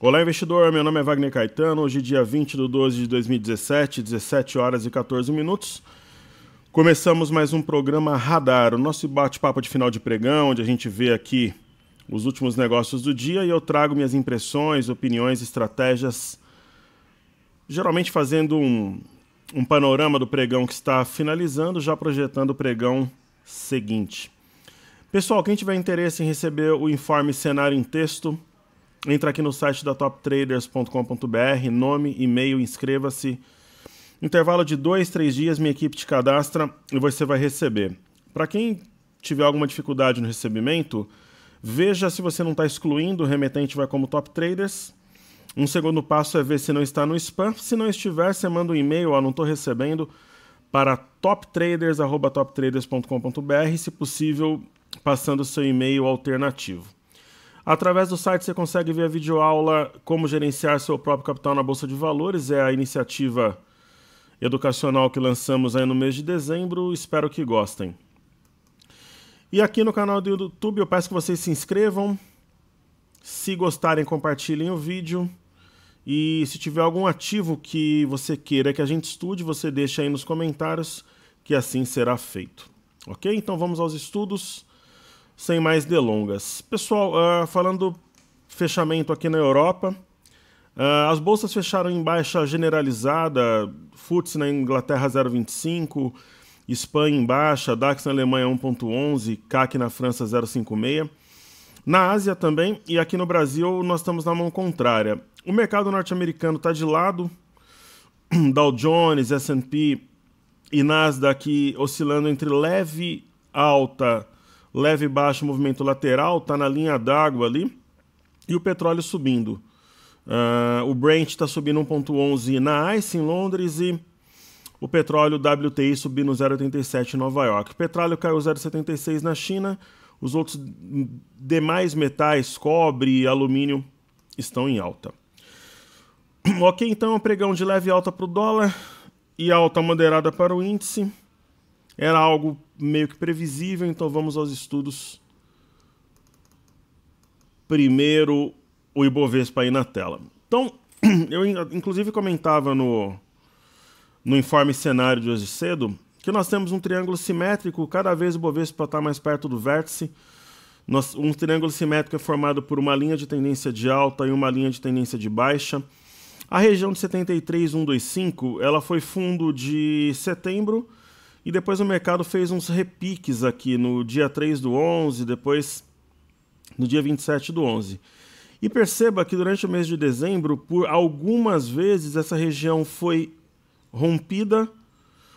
Olá, investidor. Meu nome é Wagner Caetano. Hoje, dia 20/12/2017, 17 horas e 14 minutos. Começamos mais um programa Radar, o nosso bate-papo de final de pregão, onde a gente vê aqui os últimos negócios do dia e eu trago minhas impressões, opiniões, estratégias, geralmente fazendo um panorama do pregão que está finalizando, já projetando o pregão seguinte. Pessoal, quem tiver interesse em receber o informe cenário em texto, entra aqui no site da toptraders.com.br, nome, e-mail, inscreva-se. Intervalo de 2, 3 dias, minha equipe te cadastra e você vai receber. Para quem tiver alguma dificuldade no recebimento, veja se você não está excluindo, o remetente vai como Top Traders. Um segundo passo é ver se não está no spam. Se não estiver, você manda um e-mail, não estou recebendo, para toptraders@toptraders.com.br, se possível, passando o seu e-mail alternativo. Através do site você consegue ver a videoaula Como Gerenciar Seu Próprio Capital na Bolsa de Valores. É a iniciativa educacional que lançamos aí no mês de dezembro. Espero que gostem. E aqui no canal do YouTube eu peço que vocês se inscrevam. Se gostarem, compartilhem o vídeo. E se tiver algum ativo que você queira que a gente estude, você deixa aí nos comentários, que assim será feito. Ok? Então vamos aos estudos. Sem mais delongas. Pessoal, falando do fechamento aqui na Europa, as bolsas fecharam em baixa generalizada, FTSE na Inglaterra 0,25, Espanha em baixa, DAX na Alemanha 1,11, CAC na França 0,56. Na Ásia também, e aqui no Brasil nós estamos na mão contrária. O mercado norte-americano está de lado, Dow Jones, S&P e Nasdaq oscilando entre leve alta, leve baixo, movimento lateral, está na linha d'água ali, e o petróleo subindo. O Brent está subindo 1,11 na ICE em Londres e o petróleo WTI subindo 0,87 em Nova York. O petróleo caiu 0,76 na China, os outros demais metais, cobre e alumínio, estão em alta. Ok, então pregão de leve alta para o dólar e alta moderada para o índice. Era algo meio que previsível, então vamos aos estudos. Primeiro, o Ibovespa aí na tela. Então, eu inclusive comentava no informe cenário de hoje cedo que nós temos um triângulo simétrico, cada vez o Ibovespa está mais perto do vértice. Um triângulo simétrico é formado por uma linha de tendência de alta e uma linha de tendência de baixa. A região de 73,125, ela foi fundo de setembro, e depois o mercado fez uns repiques aqui no dia 3/11, depois no dia 27/11. E perceba que durante o mês de dezembro, por algumas vezes, essa região foi rompida,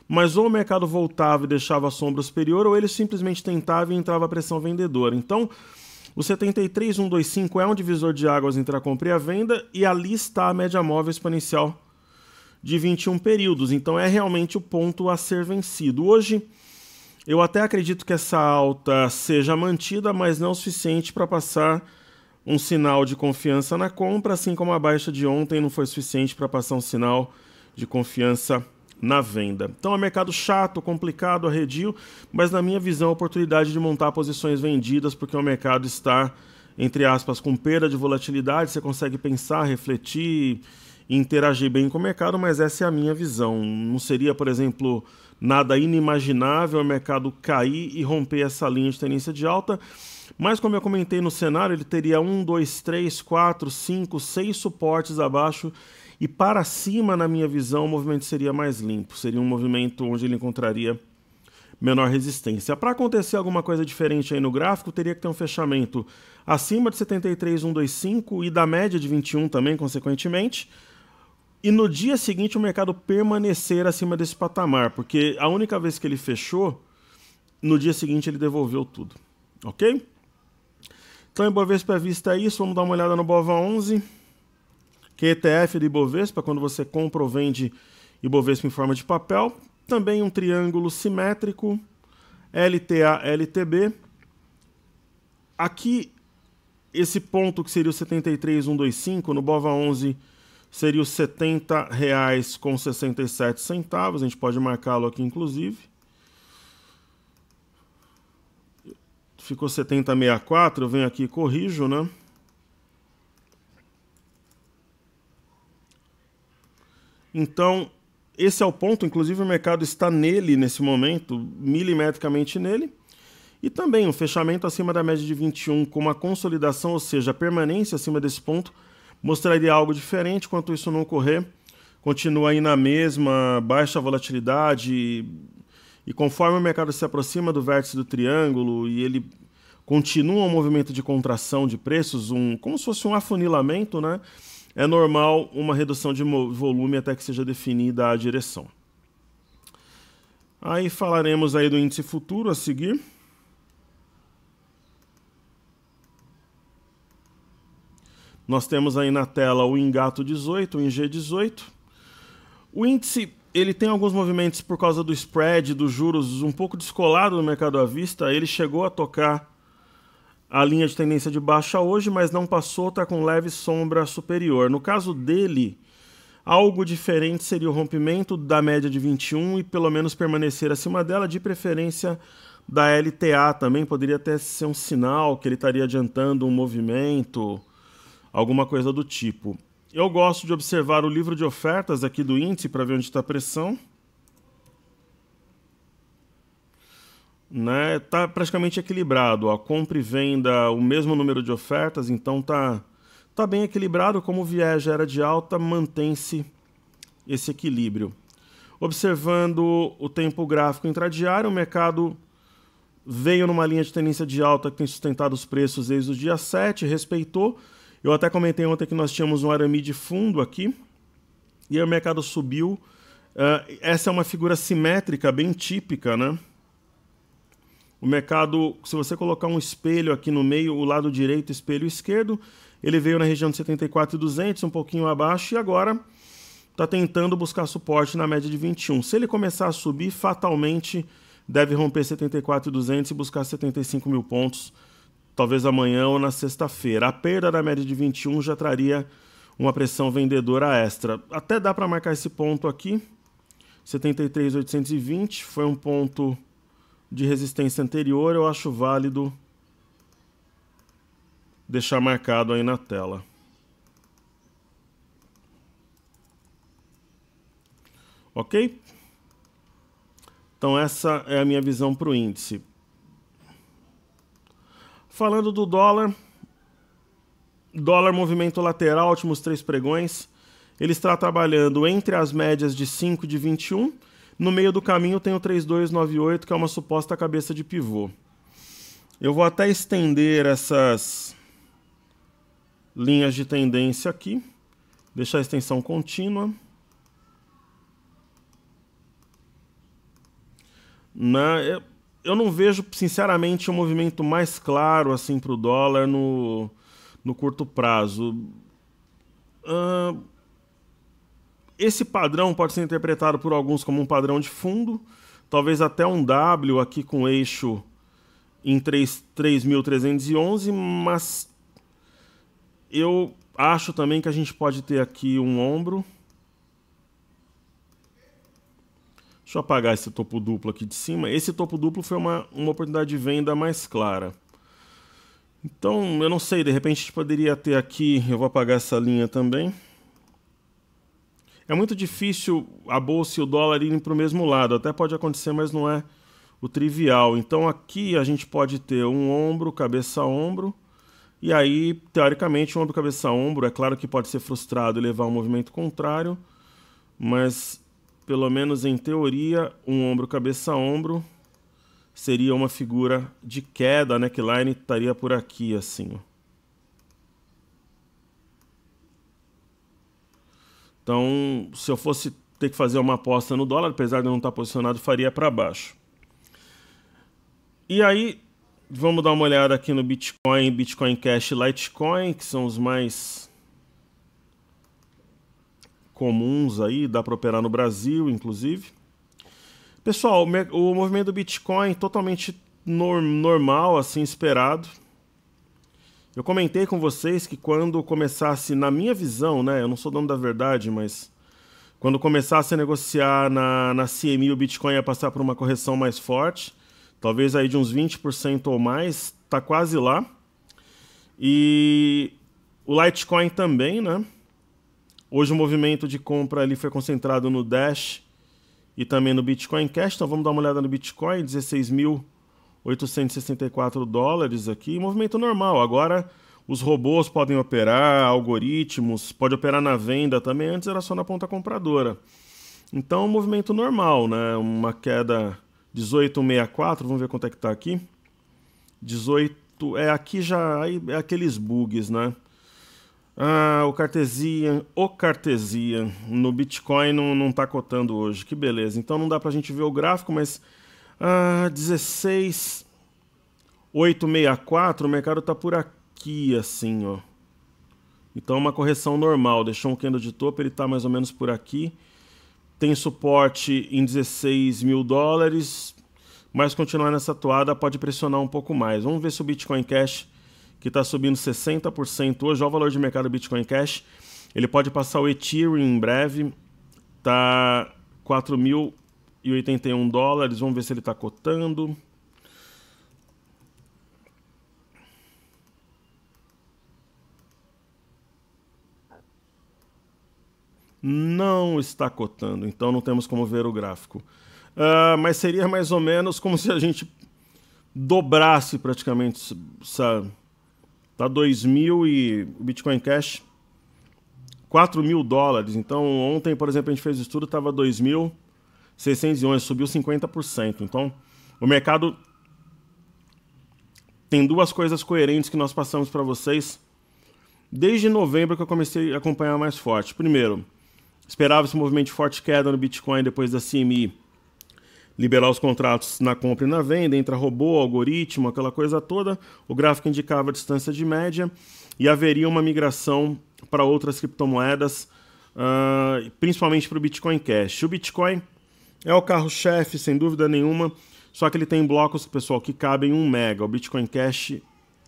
mas ou o mercado voltava e deixava a sombra superior, ou ele simplesmente tentava e entrava a pressão vendedora. Então, o 73,125 é um divisor de águas entre a compra e a venda, e ali está a média móvel exponencial de 21 períodos, então é realmente o ponto a ser vencido. Hoje, eu até acredito que essa alta seja mantida, mas não o suficiente para passar um sinal de confiança na compra, assim como a baixa de ontem não foi suficiente para passar um sinal de confiança na venda. Então é um mercado chato, complicado, arredio, mas na minha visão a oportunidade de montar posições vendidas, porque o mercado está, entre aspas, com perda de volatilidade, você consegue pensar, refletir, interagir bem com o mercado, mas essa é a minha visão. Não seria, por exemplo, nada inimaginável o mercado cair e romper essa linha de tendência de alta, mas como eu comentei no cenário, ele teria 1, 2, 3, 4, 5, 6 suportes abaixo, e para cima, na minha visão, o movimento seria mais limpo, seria um movimento onde ele encontraria menor resistência. Para acontecer alguma coisa diferente aí no gráfico, teria que ter um fechamento acima de 73,125 e da média de 21 também, consequentemente, e no dia seguinte o mercado permanecer acima desse patamar, porque a única vez que ele fechou, no dia seguinte ele devolveu tudo. Ok? Então, Ibovespa vista é isso, vamos dar uma olhada no BOVA11, que é ETF do Ibovespa, quando você compra ou vende Ibovespa em forma de papel. Também um triângulo simétrico, LTA-LTB. Aqui, esse ponto que seria o 73,125, no BOVA11 seria os R$ 70,67. A gente pode marcá-lo aqui, inclusive. Ficou 70,64, eu venho aqui e corrijo, né? Então, esse é o ponto, inclusive o mercado está nele nesse momento, milimetricamente nele. E também um fechamento acima da média de 21 com uma consolidação, ou seja, a permanência acima desse ponto, mostraria algo diferente. Enquanto isso não ocorrer, continua aí na mesma baixa volatilidade e conforme o mercado se aproxima do vértice do triângulo e ele continua um movimento de contração de preços, como se fosse um afunilamento, né? É normal uma redução de volume até que seja definida a direção. Aí falaremos aí do índice futuro a seguir. Nós temos aí na tela o Engato 18, o ING18. O índice ele tem alguns movimentos por causa do spread, dos juros um pouco descolado do mercado à vista. Ele chegou a tocar a linha de tendência de baixa hoje, mas não passou, está com leve sombra superior. No caso dele, algo diferente seria o rompimento da média de 21 e pelo menos permanecer acima dela, de preferência da LTA também. Poderia até ser um sinal que ele estaria adiantando um movimento, alguma coisa do tipo. Eu gosto de observar o livro de ofertas aqui do índice para ver onde está a pressão. Né, tá praticamente equilibrado, a compra e venda, o mesmo número de ofertas, então tá bem equilibrado. Como o viés já era de alta, mantém-se esse equilíbrio. Observando o tempo gráfico intradiário, o mercado veio numa linha de tendência de alta que tem sustentado os preços desde o dia 7, respeitou. Eu até comentei ontem que nós tínhamos um arame de fundo aqui, e aí o mercado subiu. Essa é uma figura simétrica, bem típica, né? O mercado, se você colocar um espelho aqui no meio, o lado direito, espelho esquerdo, ele veio na região de 74.200, um pouquinho abaixo, e agora está tentando buscar suporte na média de 21. Se ele começar a subir, fatalmente deve romper 74.200 e buscar 75 mil pontos, talvez amanhã ou na sexta-feira. A perda da média de 21 já traria uma pressão vendedora extra. Até dá para marcar esse ponto aqui, 73.820, foi um ponto de resistência anterior, eu acho válido deixar marcado aí na tela. Ok? Então essa é a minha visão para o índice. Falando do dólar, movimento lateral, últimos 3 pregões, ele está trabalhando entre as médias de 5 e de 21. No meio do caminho tem o 3298, que é uma suposta cabeça de pivô. Eu vou até estender essas linhas de tendência aqui, deixar a extensão contínua. Eu não vejo, sinceramente, um movimento mais claro assim para o dólar no curto prazo. Esse padrão pode ser interpretado por alguns como um padrão de fundo, talvez até um W aqui com eixo em 3.311, mas eu acho também que a gente pode ter aqui um ombro. Deixa eu apagar esse topo duplo aqui de cima. Esse topo duplo foi uma oportunidade de venda mais clara. Então, eu não sei, de repente a gente poderia ter aqui, eu vou apagar essa linha também. É muito difícil a bolsa e o dólar irem para o mesmo lado. Até pode acontecer, mas não é o trivial. Então aqui a gente pode ter um ombro, cabeça-ombro. E aí, teoricamente, um ombro, cabeça-ombro. É claro que pode ser frustrado e levar a um movimento contrário. Mas, pelo menos em teoria, um ombro, cabeça-ombro seria uma figura de queda. A neckline estaria por aqui, assim, ó. Então, se eu fosse ter que fazer uma aposta no dólar, apesar de não estar posicionado, faria para baixo. E aí, vamos dar uma olhada aqui no Bitcoin, Bitcoin Cash e Litecoin, que são os mais comuns aí, dá para operar no Brasil, inclusive. Pessoal, o movimento do Bitcoin totalmente normal, assim, esperado. Eu comentei com vocês que quando começasse, na minha visão, né, eu não sou dono da verdade, mas quando começasse a negociar na CME, o Bitcoin ia passar por uma correção mais forte, talvez aí de uns 20% ou mais, tá quase lá. E o Litecoin também, né? Hoje o movimento de compra ali foi concentrado no Dash e também no Bitcoin Cash. Então vamos dar uma olhada no Bitcoin, 16.864 dólares aqui, movimento normal. Agora os robôs podem operar, algoritmos, pode operar na venda também, antes era só na ponta compradora. Então, movimento normal, né? Uma queda 18,64, vamos ver quanto é que tá aqui. 18, aqui já é aqueles bugs, né? O Cartesian no Bitcoin não tá cotando hoje, que beleza. Então não dá pra gente ver o gráfico, mas 16,864, o mercado tá por aqui, assim, ó. Então uma correção normal, deixou um candle de topo, ele tá mais ou menos por aqui. Tem suporte em 16 mil dólares, mas continuar nessa toada pode pressionar um pouco mais. Vamos ver se o Bitcoin Cash, que está subindo 60% hoje, olha o valor de mercado do Bitcoin Cash, ele pode passar o Ethereum em breve, tá 4.081 dólares, vamos ver se ele está cotando. Não está cotando, então não temos como ver o gráfico. Mas seria mais ou menos como se a gente dobrasse praticamente, sabe? Tá 2.000 e o Bitcoin Cash 4.000 dólares. Então ontem, por exemplo, a gente fez o estudo, estava 2.611, subiu 50%. Então o mercado tem duas coisas coerentes que nós passamos para vocês desde novembro, que eu comecei a acompanhar mais forte. Primeiro, esperava esse movimento de forte queda no Bitcoin depois da CME liberar os contratos na compra e na venda, entra robô, algoritmo, aquela coisa toda. O gráfico indicava a distância de média e haveria uma migração para outras criptomoedas, principalmente para o Bitcoin Cash. O Bitcoin é o carro-chefe, sem dúvida nenhuma, só que ele tem blocos, pessoal, que cabem 1 mega. O Bitcoin Cash,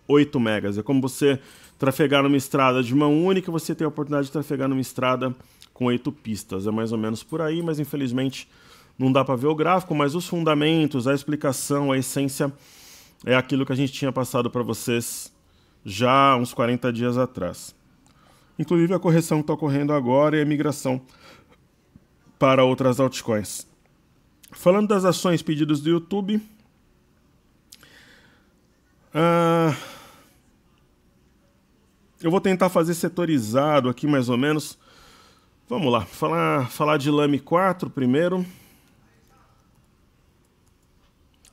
8 megas. É como você trafegar numa estrada de mão única, você tem a oportunidade de trafegar numa estrada com 8 pistas. É mais ou menos por aí, mas infelizmente não dá para ver o gráfico, mas os fundamentos, a explicação, a essência é aquilo que a gente tinha passado para vocês já há uns 40 dias atrás. Inclusive a correção que está ocorrendo agora e a migração para outras altcoins. Falando das ações pedidos do YouTube, eu vou tentar fazer setorizado aqui mais ou menos. Vamos lá, falar de Lame 4 primeiro.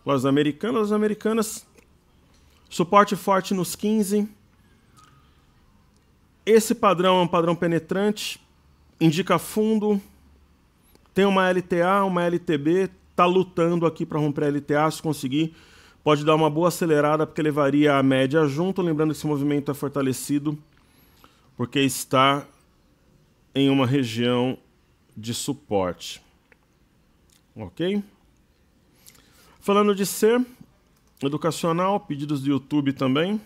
Lojas americanas, suporte forte nos 15. Esse padrão é um padrão penetrante, indica fundo, tem uma LTA, uma LTB, está lutando aqui para romper a LTA, se conseguir, pode dar uma boa acelerada, porque levaria a média junto, lembrando que esse movimento é fortalecido, porque está em uma região de suporte. Ok? Falando de ser educacional, pedidos do YouTube também.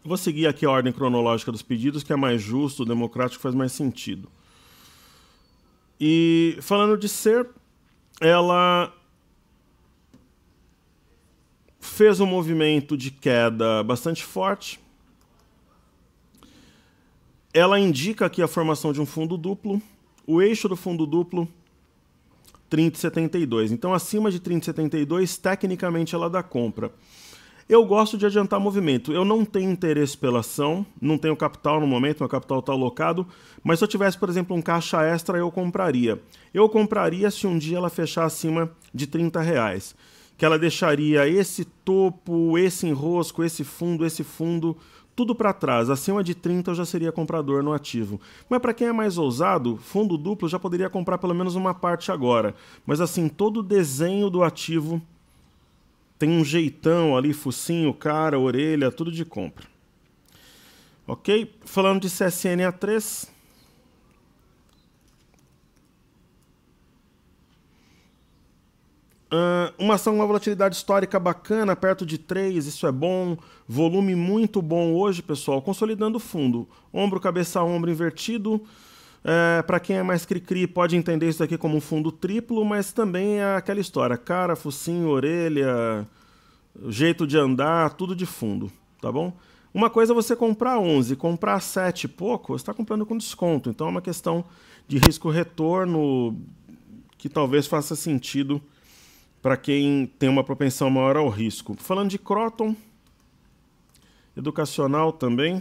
Eu vou seguir aqui a ordem cronológica dos pedidos, que é mais justo, democrático, faz mais sentido. E falando de ser, ela fez um movimento de queda bastante forte. Ela indica aqui a formação de um fundo duplo. O eixo do fundo duplo 30,72. Então, acima de 30,72, tecnicamente ela dá compra. Eu gosto de adiantar movimento. Eu não tenho interesse pela ação, não tenho capital no momento, meu capital está alocado, mas se eu tivesse, por exemplo, um caixa extra, eu compraria. Eu compraria se um dia ela fechar acima de R$30, que ela deixaria esse topo, esse enrosco, esse fundo, tudo para trás. Acima de 30 eu já seria comprador no ativo. Mas para quem é mais ousado, fundo duplo já poderia comprar pelo menos uma parte agora. Mas assim, todo o desenho do ativo tem um jeitão ali, focinho, cara, orelha, tudo de compra. Ok? Falando de CSNA3. Uma ação com uma volatilidade histórica bacana, perto de 3, isso é bom. Volume muito bom hoje, pessoal. Consolidando o fundo. Ombro, cabeça, ombro invertido. Para quem é mais cri-cri, pode entender isso aqui como um fundo triplo, mas também é aquela história. Cara, focinho, orelha, jeito de andar, tudo de fundo, tá bom? Uma coisa é você comprar 11, comprar 7 e pouco, você está comprando com desconto. Então é uma questão de risco-retorno que talvez faça sentido para quem tem uma propensão maior ao risco. Falando de Kroton, educacional também.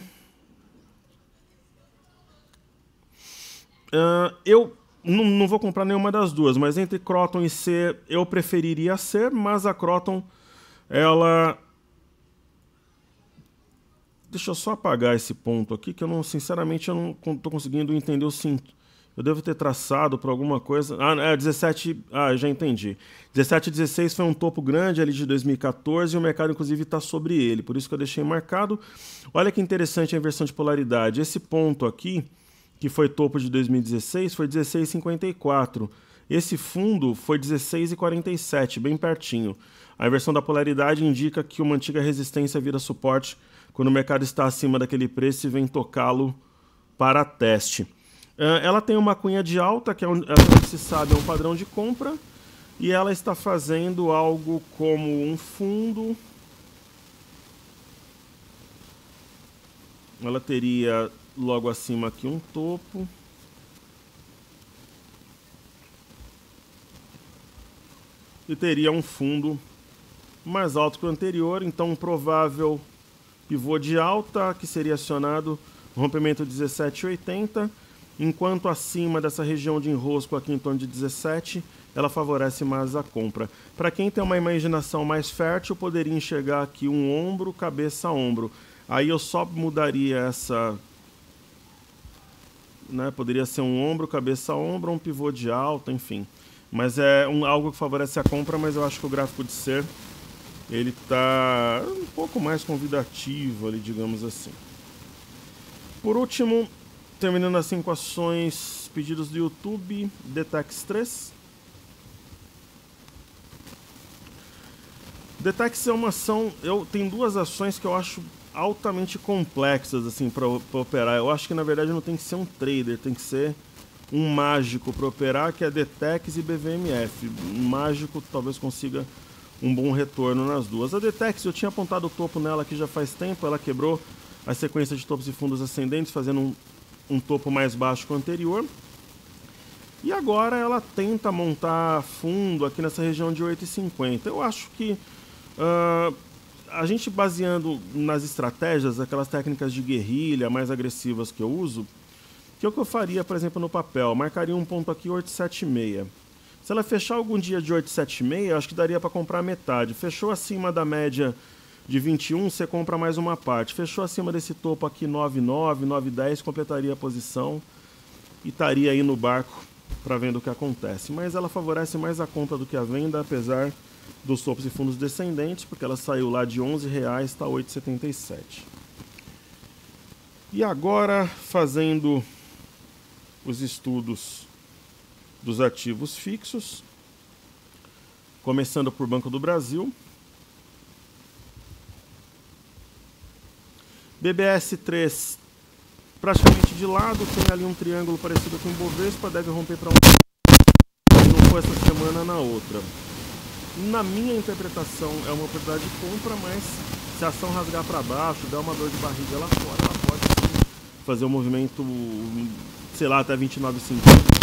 Eu não vou comprar nenhuma das duas, mas entre Kroton e C eu preferiria C, mas a Kroton, ela... Deixa eu só apagar esse ponto aqui, que sinceramente eu não estou conseguindo entender o sentido. Eu devo ter traçado para alguma coisa... 17... já entendi. 17 e 16 foi um topo grande ali de 2014 e o mercado, inclusive, está sobre ele. Por isso que eu deixei marcado. Olha que interessante a inversão de polaridade. Esse ponto aqui, que foi topo de 2016, foi 16,54. Esse fundo foi 16,47, bem pertinho. A inversão da polaridade indica que uma antiga resistência vira suporte quando o mercado está acima daquele preço e vem tocá-lo para teste. Ela tem uma cunha de alta, que é que se sabe é um padrão de compra, e ela está fazendo algo como um fundo. Ela teria logo acima aqui um topo. E teria um fundo mais alto que o anterior, então um provável pivô de alta, que seria acionado no rompimento 17,80, enquanto acima dessa região de enrosco aqui em torno de 17, ela favorece mais a compra. Para quem tem uma imaginação mais fértil, poderia enxergar aqui um ombro, cabeça, ombro. Aí eu só mudaria essa... poderia ser um ombro, cabeça, ombro, um pivô de alta, enfim. Mas é algo que favorece a compra, mas eu acho que o gráfico de ser ele está um pouco mais convidativo ali, digamos assim. Por último, terminando assim com ações, pedidos do YouTube, Detex 3. Detex é uma ação, tem duas ações que eu acho altamente complexas assim para operar. Eu acho que na verdade não tem que ser um trader, tem que ser um mágico para operar, que é Detex e BVMF. Um mágico talvez consiga um bom retorno nas duas. A Detex, eu tinha apontado o topo nela aqui já faz tempo, ela quebrou a sequência de topos e fundos ascendentes, fazendo um topo mais baixo que o anterior. E agora ela tenta montar fundo aqui nessa região de 8,50. Eu acho que a gente, baseando nas estratégias, aquelas técnicas de guerrilha mais agressivas que eu uso, que é o que eu faria, por exemplo, no papel, marcaria um ponto aqui 8,76. Se ela fechar algum dia de 8,76, acho que daria para comprar metade. Fechou acima da média de 21, você compra mais uma parte. Fechou acima desse topo aqui 9,9, 9,10, completaria a posição e estaria aí no barco para vendo o que acontece. Mas ela favorece mais a compra do que a venda, apesar dos topos e fundos descendentes, porque ela saiu lá de R$11, está 8,77. E agora, fazendo os estudos dos ativos fixos, começando por Banco do Brasil. BBS 3 praticamente de lado, tem ali um triângulo parecido com o Bovespa, deve romper para se não for essa semana, na outra. Na minha interpretação é uma oportunidade de compra, mas se a ação rasgar para baixo, der uma dor de barriga lá fora, ela pode sim fazer um movimento, sei lá, até 29,50.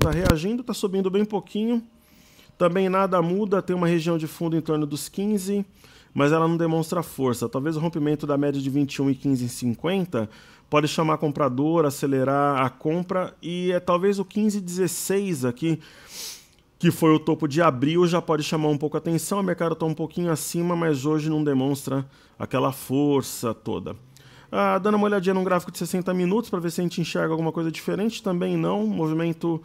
está reagindo, está subindo bem pouquinho. Também nada muda, tem uma região de fundo em torno dos 15, mas ela não demonstra força. Talvez o rompimento da média de 21 e 15,50 pode chamar comprador, acelerar a compra, e talvez o 15,16 aqui, que foi o topo de abril, já pode chamar um pouco a atenção. O mercado está um pouquinho acima, mas hoje não demonstra aquela força toda. Dando uma olhadinha num gráfico de 60 minutos para ver se a gente enxerga alguma coisa diferente, também não. Movimento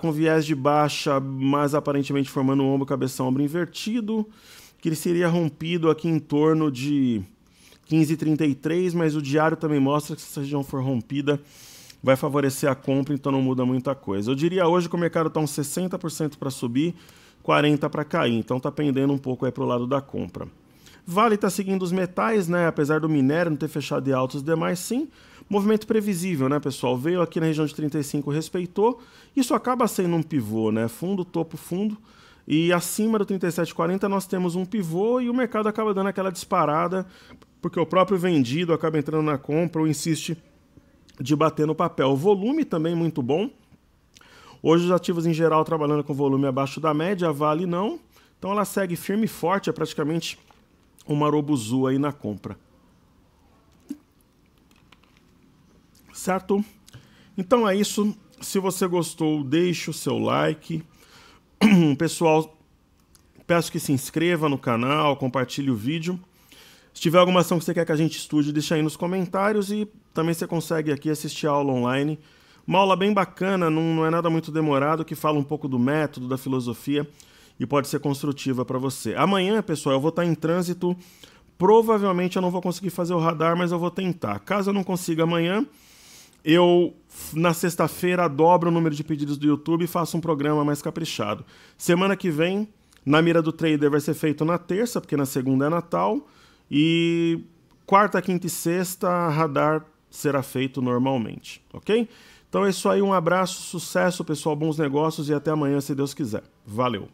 com viés de baixa, mas aparentemente formando um ombro, cabeção, ombro invertido, que ele seria rompido aqui em torno de 15,33, mas o diário também mostra que se essa região for rompida, vai favorecer a compra, então não muda muita coisa. Eu diria hoje que o mercado está uns 60% para subir, 40% para cair, então está pendendo um pouco para o lado da compra. Vale está seguindo os metais, né? Apesar do minério não ter fechado em altos, os demais sim. Movimento previsível, né, pessoal? Veio aqui na região de 35, respeitou. Isso acaba sendo um pivô, né? Fundo, topo, fundo. E acima do 37,40 nós temos um pivô e o mercado acaba dando aquela disparada, porque o próprio vendido acaba entrando na compra ou insiste de bater no papel. O volume também muito bom. Hoje os ativos em geral trabalhando com volume abaixo da média, a Vale não. Então ela segue firme e forte, é praticamente uma Marobuzu aí na compra. Certo? Então é isso. Se você gostou, deixe o seu like. Pessoal, peço que se inscreva no canal, compartilhe o vídeo. Se tiver alguma ação que você quer que a gente estude, deixa aí nos comentários. E também você consegue aqui assistir a aula online. Uma aula bem bacana, não é nada muito demorado, que fala um pouco do método, da filosofia e pode ser construtiva para você. Amanhã, pessoal, eu vou estar em trânsito. Provavelmente eu não vou conseguir fazer o radar, mas eu vou tentar. Caso eu não consiga amanhã, eu na sexta-feira dobro o número de pedidos do YouTube e faço um programa mais caprichado. Semana que vem, na mira do trader vai ser feito na terça, porque na segunda é Natal. E quarta, quinta e sexta, radar será feito normalmente, ok? Então é isso aí, um abraço, sucesso, pessoal, bons negócios e até amanhã, se Deus quiser. Valeu!